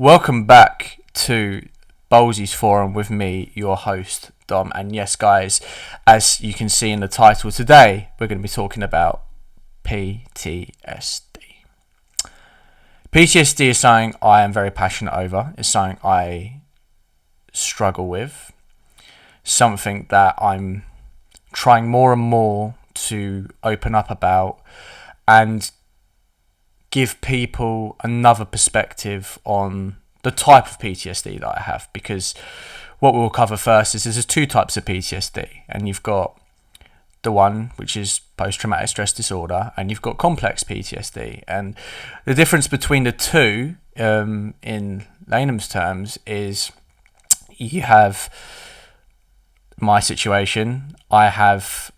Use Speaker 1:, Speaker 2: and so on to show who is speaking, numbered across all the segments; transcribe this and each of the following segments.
Speaker 1: Welcome back to Bowlsy's Forum with me, your host, Dom. And yes, guys, as you can see in the title today, we're going to be talking about PTSD. PTSD is something I am very passionate over. It's something I struggle with. Something that I'm trying more and more to open up about and give people another perspective on the type of PTSD that I have, because what we'll cover first is there's two types of PTSD, and you've got the one which is post-traumatic stress disorder, and you've got complex PTSD. And the difference between the two, in layman's terms, is you have my situation. I have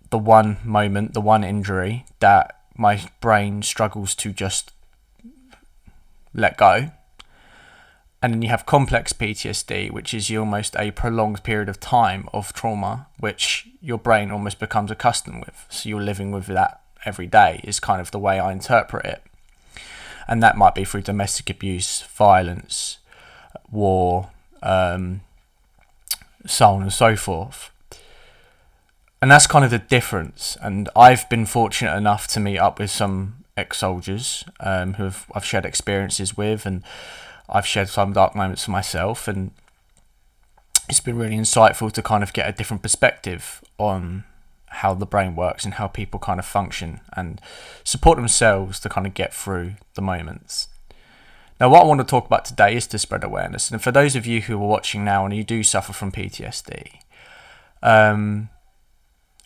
Speaker 1: the one moment, the one injury that my brain struggles to just let go. And then you have complex PTSD, which is almost a prolonged period of time of trauma, which your brain almost becomes accustomed with. So you're living with that every day, is kind of the way I interpret it. And that might be through domestic abuse, violence, war, so on and so forth. And that's kind of the difference. And I've been fortunate enough to meet up with some ex-soldiers who I've shared experiences with, and I've shared some dark moments for myself. And it's been really insightful to kind of get a different perspective on how the brain works and how people kind of function and support themselves to kind of get through the moments. Now, what I want to talk about today is to spread awareness. And for those of you who are watching now and you do suffer from PTSD,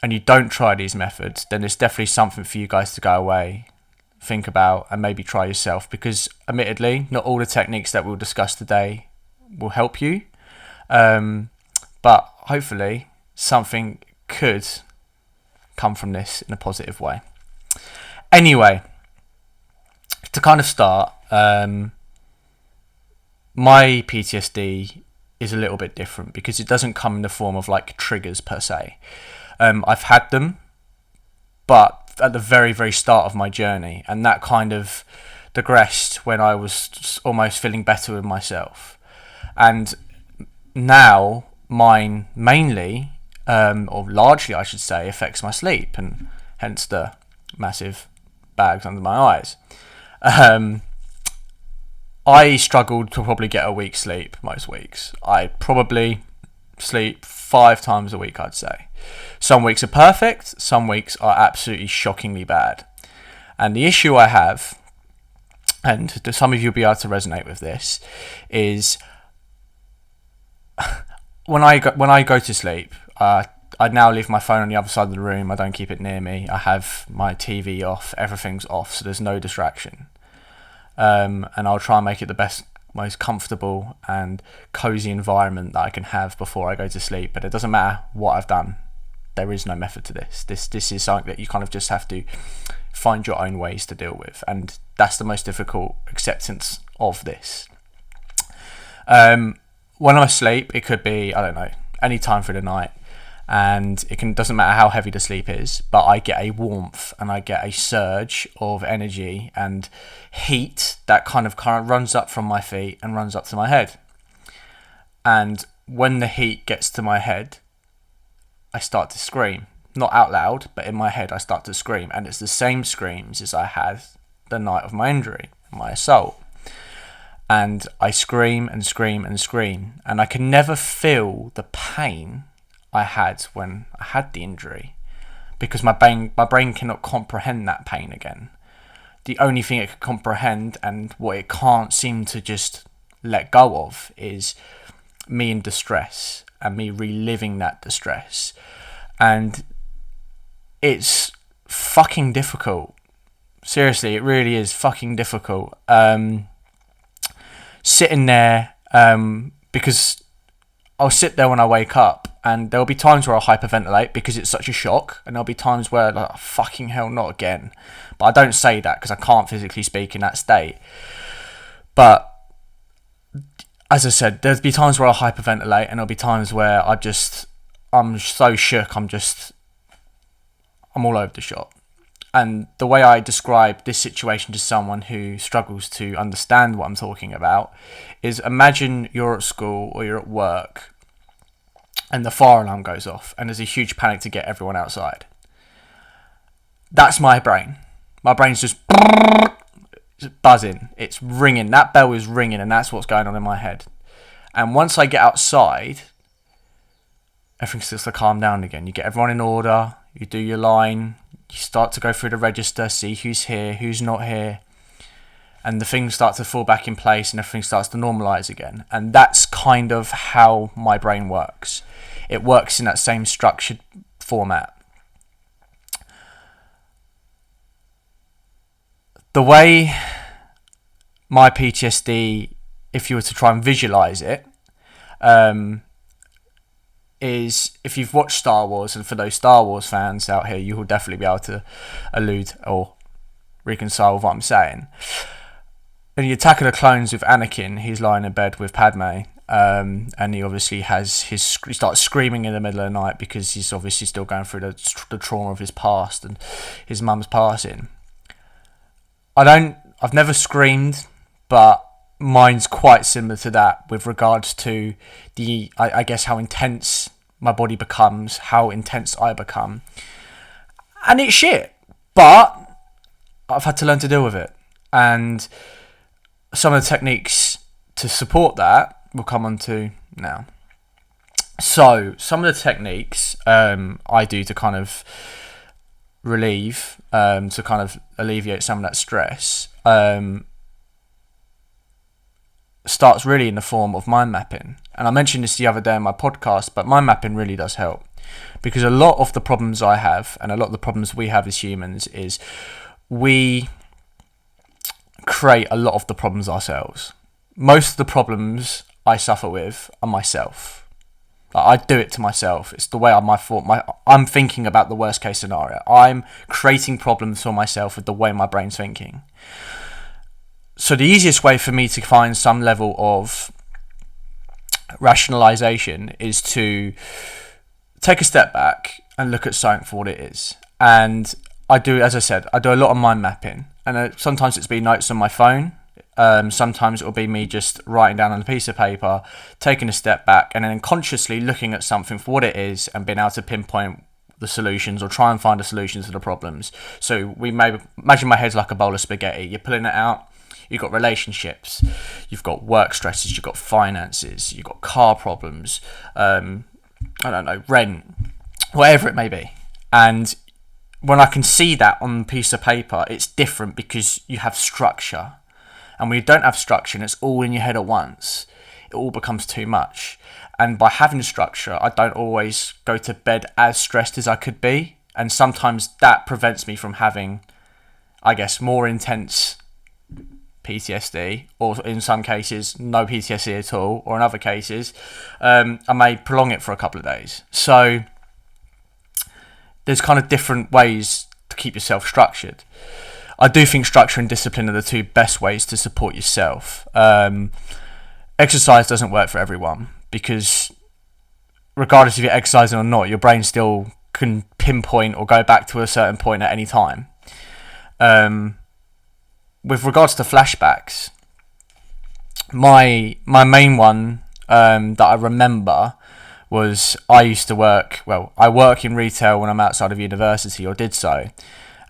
Speaker 1: and you don't try these methods, then it's definitely something for you guys to go away, think about, and maybe try yourself. Because admittedly, not all the techniques that we'll discuss today will help you. But hopefully something could come from this in a positive way. Anyway, to kind of start, my PTSD is a little bit different because it doesn't come in the form of like triggers per se. I've had them, but at the very, very start of my journey, and that kind of digressed when I was almost feeling better with myself. And now mine mainly, or largely I should say, affects my sleep, and hence the massive bags under my eyes. I struggled to probably get a week's sleep most weeks. I probably sleep 5 times a week, I'd say. Some weeks are perfect, some weeks are absolutely shockingly bad. And the issue I have, and some of you will be able to resonate with this, is when I go to sleep, I now leave my phone on the other side of the room. I don't keep it near me. I have my TV off, everything's off, so there's no distraction. And I'll try and make it the best, most comfortable and cozy environment that I can have before I go to sleep. But it doesn't matter what I've done. There is no method to this. This is something that you kind of just have to find your own ways to deal with. And that's the most difficult acceptance of this. When I'm asleep, it could be, I don't know, any time through the night. And doesn't matter how heavy the sleep is, but I get a warmth and I get a surge of energy and heat that kind of runs up from my feet and runs up to my head. And when the heat gets to my head, I start to scream. Not out loud, but in my head I start to scream. And it's the same screams as I had the night of my injury, my assault. And I scream and scream and scream. And I can never feel the pain I had when I had the injury, because my brain cannot comprehend that pain again. The only thing it can comprehend, and what it can't seem to just let go of, is me in distress and me reliving that distress. And it's fucking difficult. Seriously, it really is fucking difficult. Sitting there, because I'll sit there when I wake up, and there'll be times where I'll hyperventilate because it's such a shock, and there'll be times where, like, oh, fucking hell, not again. But I don't say that because I can't physically speak in that state. But as I said, there'll be times where I'll hyperventilate, and there'll be times where I'm so shook, I'm all over the shop. and the way I describe this situation to someone who struggles to understand what I'm talking about is, imagine you're at school or you're at work and the fire alarm goes off and there's a huge panic to get everyone outside. That's my brain. My brain's just buzzing. It's ringing. That bell is ringing, and that's what's going on in my head. And once I get outside, everything starts to calm down again. You get everyone in order. You do your line. You start to go through the register, see who's here, who's not here. And the things start to fall back in place and everything starts to normalise again. And that's kind of how my brain works. It works in that same structured format. The way my PTSD, if you were to try and visualise it, is, if you've watched Star Wars, and for those Star Wars fans out here, you will definitely be able to allude or reconcile with what I'm saying. In the Attack of the Clones with Anakin, he's lying in bed with Padme, and he obviously he starts screaming in the middle of the night because he's obviously still going through the trauma of his past and his mum's passing. I've never screamed, but mine's quite similar to that with regards to I guess how intense my body becomes, how intense I become. And it's shit, but I've had to learn to deal with it. And some of the techniques to support that we'll come on to now. So some of the techniques I do to kind of relieve, to kind of alleviate some of that stress, starts really in the form of mind mapping. And I mentioned this the other day in my podcast, but mind mapping really does help, because a lot of the problems I have and a lot of the problems we have as humans is we create a lot of the problems ourselves. Most of the problems I suffer with are myself. I do it to myself. It's the way I'm thinking about the worst case scenario. I'm creating problems for myself with the way my brain's thinking. So the easiest way for me to find some level of rationalization is to take a step back and look at something for what it is. And I do, as I said, I do a lot of mind mapping. And sometimes it's been notes on my phone. Sometimes it will be me just writing down on a piece of paper, taking a step back, and then consciously looking at something for what it is and being able to pinpoint the solutions or try and find a solution to the problems. So we may imagine my head's like a bowl of spaghetti. You're pulling it out. You've got relationships, you've got work stresses, you've got finances, you've got car problems, I don't know, rent, whatever it may be. And when I can see that on a piece of paper, it's different because you have structure. And when you don't have structure and it's all in your head at once, it all becomes too much. And by having structure, I don't always go to bed as stressed as I could be. And sometimes that prevents me from having, I guess, more intense PTSD, or in some cases no PTSD at all, or in other cases I may prolong it for a couple of days. So there's kind of different ways to keep yourself structured. I do think structure and discipline are the two best ways to support yourself. Exercise doesn't work for everyone, because regardless if you're exercising or not, your brain still can pinpoint or go back to a certain point at any time. With regards to flashbacks, my main one that I remember was, I work in retail when I'm outside of university, or did so.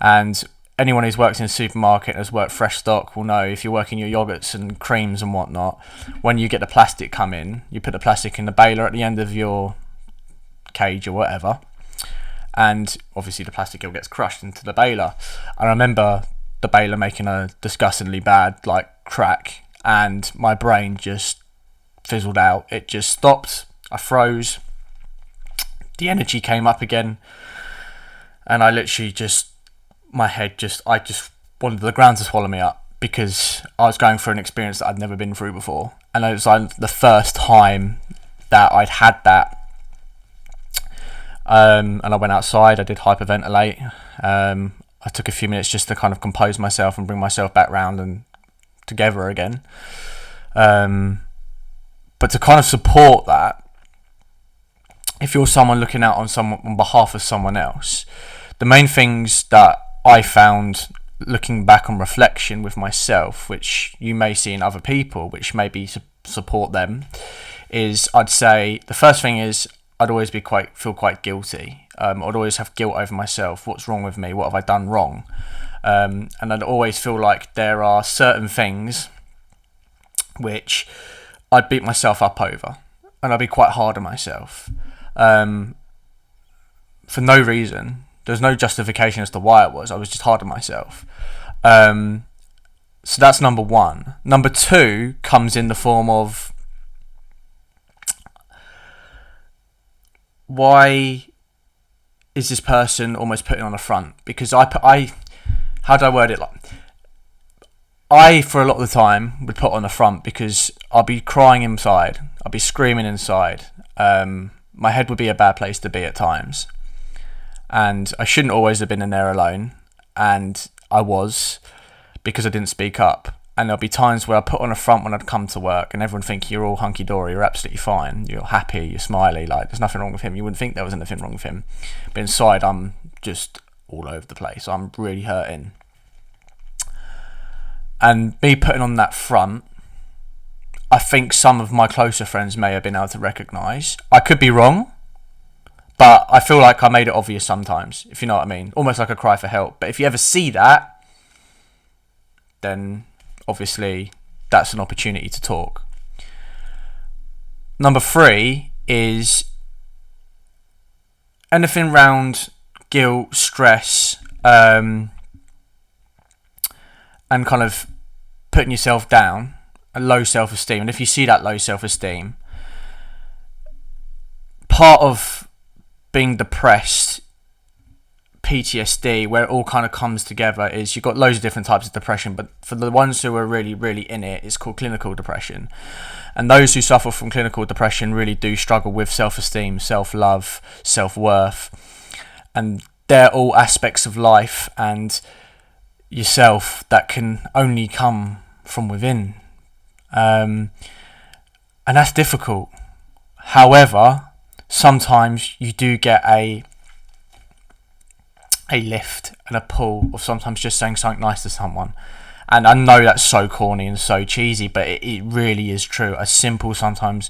Speaker 1: And anyone who's worked in a supermarket and has worked fresh stock will know, if you're working your yogurts and creams and whatnot, when you get the plastic come in, you put the plastic in the baler at the end of your cage or whatever. And obviously the plastic all gets crushed into the baler. I remember the baler making a disgustingly bad crack, and my brain just fizzled out. It just stopped. I froze. The energy came up again, and I literally I just wanted the ground to swallow me up, because I was going through an experience that I'd never been through before, and it was the first time that I'd had that. And I went outside. I did hyperventilate. I took a few minutes just to kind of compose myself and bring myself back round and together again. But to kind of support that, if you're someone looking out on behalf of someone else, the main things that I found, looking back on reflection with myself, which you may see in other people, which maybe support them, is I'd say the first thing is I'd always feel quite guilty. I'd always have guilt over myself. What's wrong with me? What have I done wrong? And I'd always feel like there are certain things which I'd beat myself up over, and I'd be quite hard on myself for no reason. There's no justification as to why it was. I was just hard on myself. So that's number one. Number two comes in the form of, why is this person almost putting on a front? Because how do I word it? Like, I, for a lot of the time, would put on a front because I'll be crying inside. I'll be screaming inside. My head would be a bad place to be at times. And I shouldn't always have been in there alone. And I was, because I didn't speak up. And there'll be times where I put on a front when I'd come to work and everyone think you're all hunky-dory, you're absolutely fine, you're happy, you're smiley, like there's nothing wrong with him. You wouldn't think there was anything wrong with him. But inside, I'm just all over the place. I'm really hurting. And me putting on that front, I think some of my closer friends may have been able to recognise. I could be wrong, but I feel like I made it obvious sometimes, if you know what I mean. Almost like a cry for help. But if you ever see that, then obviously that's an opportunity to talk. Number three is anything around guilt, stress, and kind of putting yourself down, a low self-esteem. And if you see that low self-esteem, part of being depressed, PTSD, where it all kind of comes together, is you've got loads of different types of depression, but for the ones who are really, really in it, it's called clinical depression. And those who suffer from clinical depression really do struggle with self-esteem, self-love, self-worth, and they're all aspects of life and yourself that can only come from within. And that's difficult. However, sometimes you do get a lift and a pull of sometimes just saying something nice to someone. And I know that's so corny and so cheesy, but it really is true. A simple, sometimes,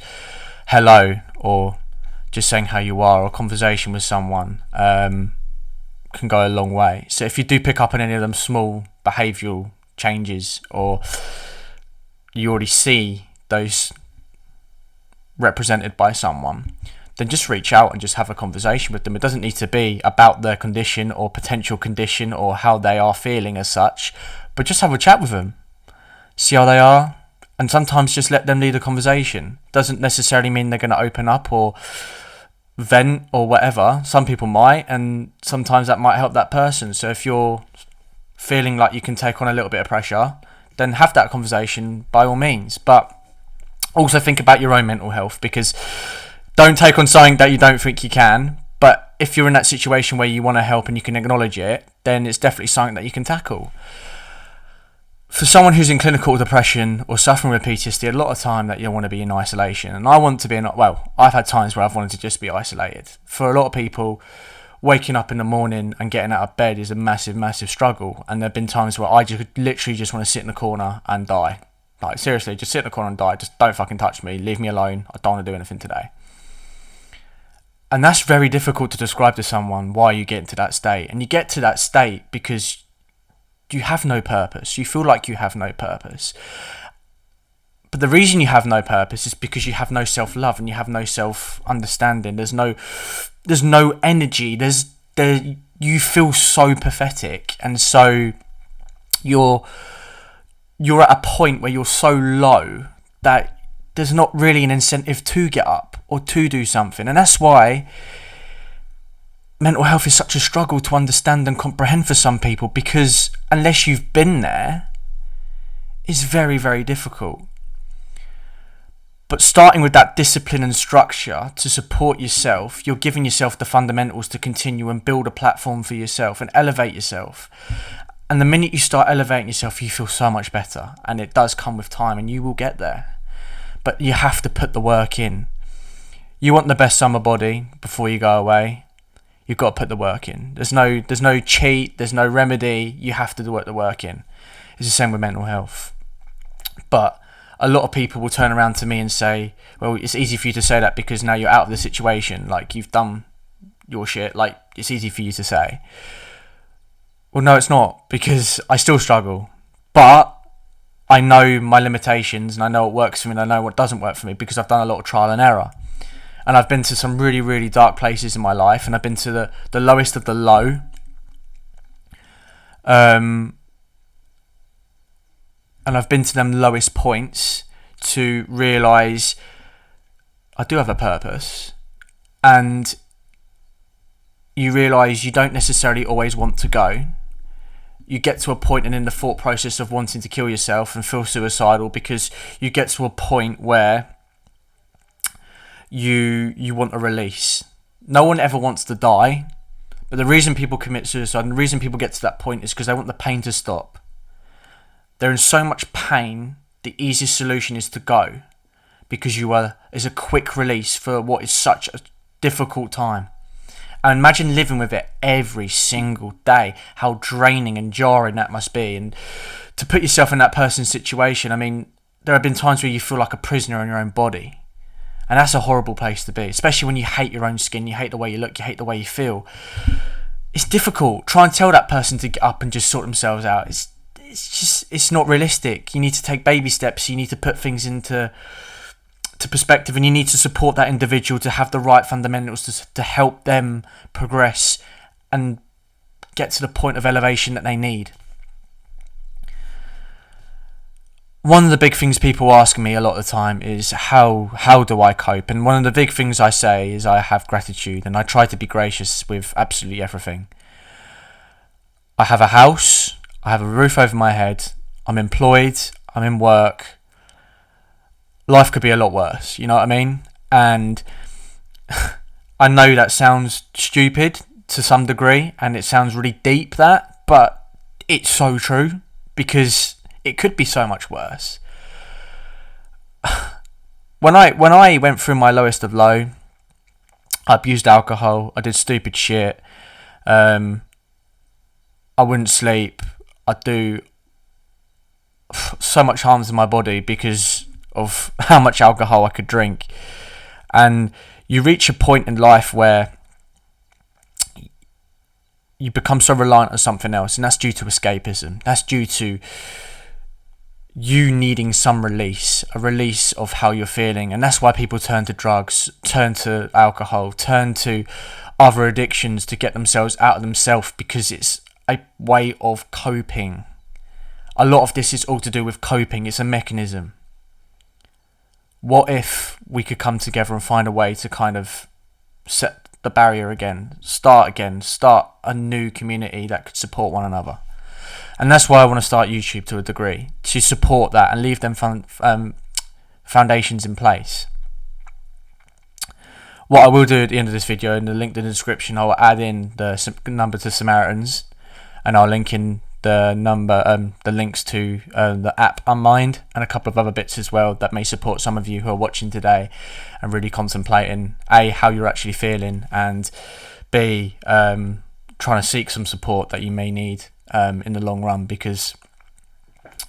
Speaker 1: hello, or just saying how you are, or a conversation with someone can go a long way. So if you do pick up on any of them small behavioural changes, or you already see those represented by someone, then just reach out and just have a conversation with them. It doesn't need to be about their condition or potential condition or how they are feeling as such, but just have a chat with them, see how they are, and sometimes just let them lead a conversation. Doesn't necessarily mean they're going to open up or vent or whatever. Some people might, and sometimes that might help that person. So if you're feeling like you can take on a little bit of pressure, then have that conversation by all means. But also think about your own mental health, because don't take on something that you don't think you can. But if you're in that situation where you want to help and you can acknowledge it, then it's definitely something that you can tackle. For someone who's in clinical depression or suffering with PTSD, a lot of time that you want to be in isolation. And I want to be I've had times where I've wanted to just be isolated. For a lot of people, waking up in the morning and getting out of bed is a massive, massive struggle. And there have been times where I just literally just want to sit in the corner and die. Like, seriously, just sit in the corner and die. Just don't fucking touch me. Leave me alone. I don't want to do anything today. And that's very difficult to describe to someone why you get into that state. And you get to that state because you have no purpose. You feel like you have no purpose. But the reason you have no purpose is because you have no self-love and you have no self-understanding. There's no energy. You feel so pathetic, and so you're at a point where you're so low that there's not really an incentive to get up or to do something. And that's why mental health is such a struggle to understand and comprehend for some people, because unless you've been there, it's very, very difficult. But starting with that discipline and structure to support yourself, you're giving yourself the fundamentals to continue and build a platform for yourself and elevate yourself. And the minute you start elevating yourself, you feel so much better. And it does come with time, and you will get there. But you have to put the work in. You want the best summer body before you go away. You've got to put the work in. There's no cheat. There's no remedy. You have to do the work in. It's the same with mental health. But a lot of people will turn around to me and say, well, it's easy for you to say that because now you're out of the situation. Like, you've done your shit. Like, it's easy for you to say. Well, no, it's not, because I still struggle. But I know my limitations, and I know what works for me, and I know what doesn't work for me, because I've done a lot of trial and error. And I've been to some really, really dark places in my life, and I've been to the lowest of the low. And I've been to them lowest points to realise I do have a purpose. And you realise you don't necessarily always want to go. You get to a point, and in the thought process of wanting to kill yourself and feel suicidal, because you get to a point where you want a release. No one ever wants to die, but the reason people commit suicide and the reason people get to that point is because they want the pain to stop. They're in so much pain, the easiest solution is to go, because is a quick release for what is such a difficult time. And imagine living with it every single day, how draining and jarring that must be. And to put yourself in that person's situation, I mean, there have been times where you feel like a prisoner in your own body. And that's a horrible place to be, especially when you hate your own skin, you hate the way you look, you hate the way you feel. It's difficult. Try and tell that person to get up and just sort themselves out. It's not realistic. You need to take baby steps. You need to put things into perspective, and you need to support that individual to have the right fundamentals to help them progress and get to the point of elevation that they need. One of the big things people ask me a lot of the time is how do I cope? And one of the big things I say is I have gratitude, and I try to be gracious with absolutely everything. I have a house, I have a roof over my head, I'm employed, I'm in work. Life could be a lot worse, you know what I mean? And I know that sounds stupid to some degree, and it sounds really deep, but it's so true, because it could be so much worse. When I went through my lowest of low, I abused alcohol, I did stupid shit, I wouldn't sleep, I'd do so much harm to my body because of how much alcohol I could drink. And you reach a point in life where you become so reliant on something else, and that's due to escapism. That's due to you needing some release, a release of how you're feeling. And that's why people turn to drugs, turn to alcohol, turn to other addictions to get themselves out of themselves, because it's a way of coping. A lot of this is all to do with coping. It's a mechanism. What if we could come together and find a way to kind of set the barrier again, start a new community that could support one another? And that's why I want to start YouTube to a degree, to support that and leave them foundations in place. What I will do at the end of this video, in the link in the description, I will add in the number to Samaritans, and I'll link in the links to the app Unmind, and a couple of other bits as well that may support some of you who are watching today and really contemplating A, how you're actually feeling, and B, trying to seek some support that you may need in the long run, because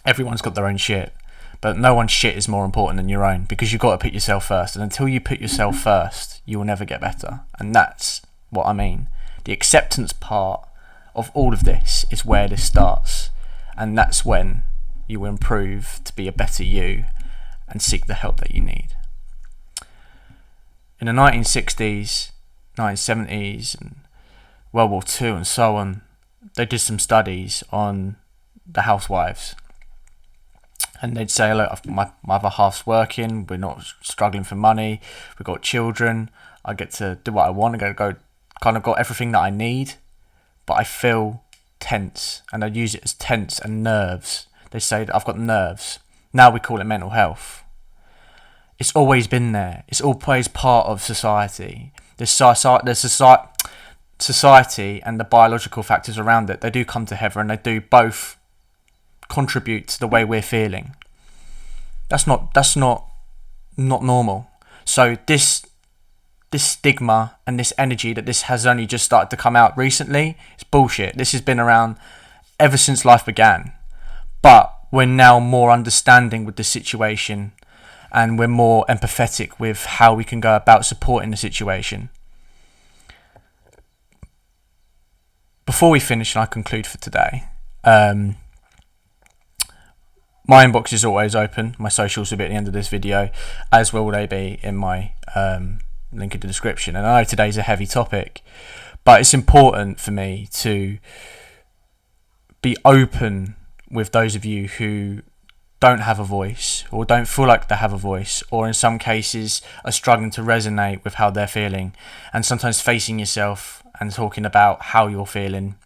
Speaker 1: everyone's got their own shit, but no one's shit is more important than your own, because you've got to put yourself first, and until you put yourself first, you will never get better. And that's what I mean. The acceptance part of all of this is where this starts, and that's when you will improve to be a better you and seek the help that you need. In the 1960s, 1970s, and World War II and so on, they did some studies on the housewives, and they'd say, look, my other half's working, we're not struggling for money, we've got children, I get to do what I want, I go kind of got everything that I need, but I feel tense, and I'd use it as tense and nerves. They say that I've got nerves. Now we call it mental health. It's always been there. It's always part of society. There's society and the biological factors around it. They do come together, and they do both contribute to the way we're feeling. That's not normal. So this this stigma and this energy that this has only just started to come out recently, it's bullshit. This has been around ever since life began. But we're now more understanding with the situation, and we're more empathetic with how we can go about supporting the situation. Before we finish and I conclude for today, my inbox is always open. My socials will be at the end of this video, as will they be in my link in the description. And I know today's a heavy topic, but it's important for me to be open with those of you who don't have a voice, or don't feel like they have a voice, or in some cases are struggling to resonate with how they're feeling. And sometimes facing yourself and talking about how you're feeling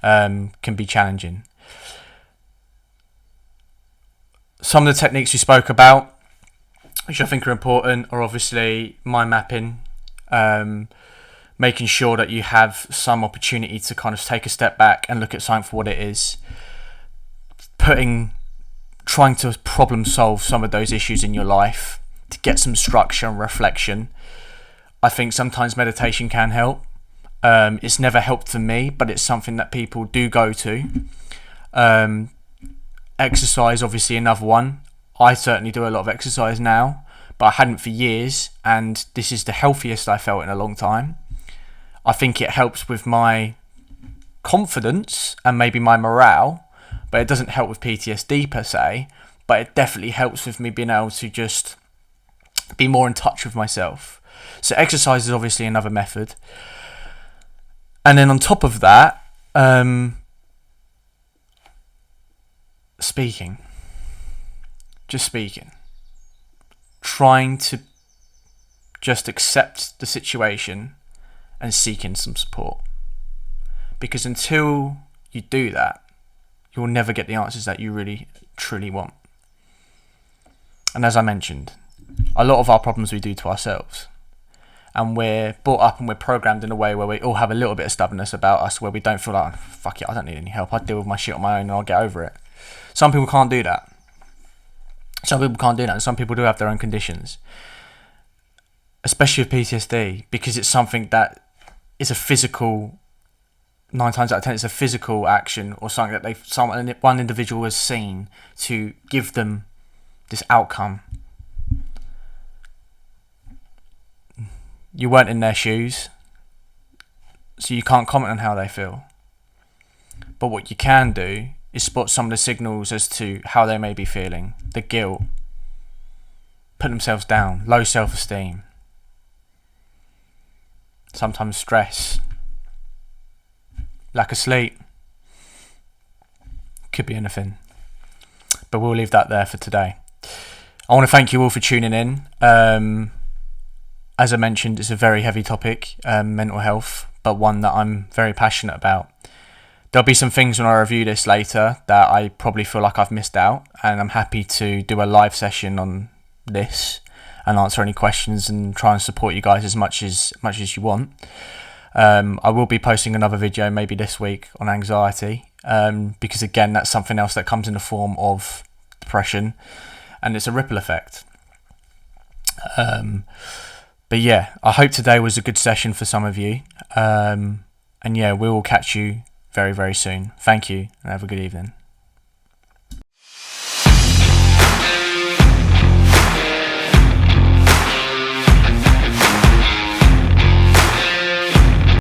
Speaker 1: can be challenging. Some of the techniques we spoke about, which I think are important, are obviously mind mapping, making sure that you have some opportunity to kind of take a step back and look at something for what it is, trying to problem solve some of those issues in your life to get some structure and reflection. I think sometimes meditation can help. It's never helped for me, but it's something that people do go to. Exercise, obviously, another one. I certainly do a lot of exercise now, but I hadn't for years, and this is the healthiest I felt in a long time. I think it helps with my confidence and maybe my morale, but it doesn't help with PTSD per se, but it definitely helps with me being able to just be more in touch with myself. So exercise is obviously another method. And then on top of that, speaking. Just speaking. Trying to just accept the situation and seeking some support. Because until you do that, you'll never get the answers that you really, truly want. And as I mentioned, a lot of our problems we do to ourselves. And we're brought up and we're programmed in a way where we all have a little bit of stubbornness about us, where we don't feel like, fuck it, I don't need any help. I deal with my shit on my own and I'll get over it. Some people can't do that. And some people do have their own conditions. Especially with PTSD, because it's something that is a physical, 9 times out of 10, it's a physical action or something that one individual has seen to give them this outcome. You weren't in their shoes, so you can't comment on how they feel. But what you can do is spot some of the signals as to how they may be feeling. The guilt, put themselves down, low self-esteem, sometimes stress, lack of sleep, could be anything. But we'll leave that there for today. I want to thank you all for tuning in. As I mentioned, it's a very heavy topic, mental health, but one that I'm very passionate about. There'll be some things when I review this later that I probably feel like I've missed out, and I'm happy to do a live session on this and answer any questions and try and support you guys as much as you want. I will be posting another video maybe this week on anxiety, because again, that's something else that comes in the form of depression, and it's a ripple effect. But yeah, I hope today was a good session for some of you. And yeah, we will catch you very, very soon. Thank you, and have a good evening.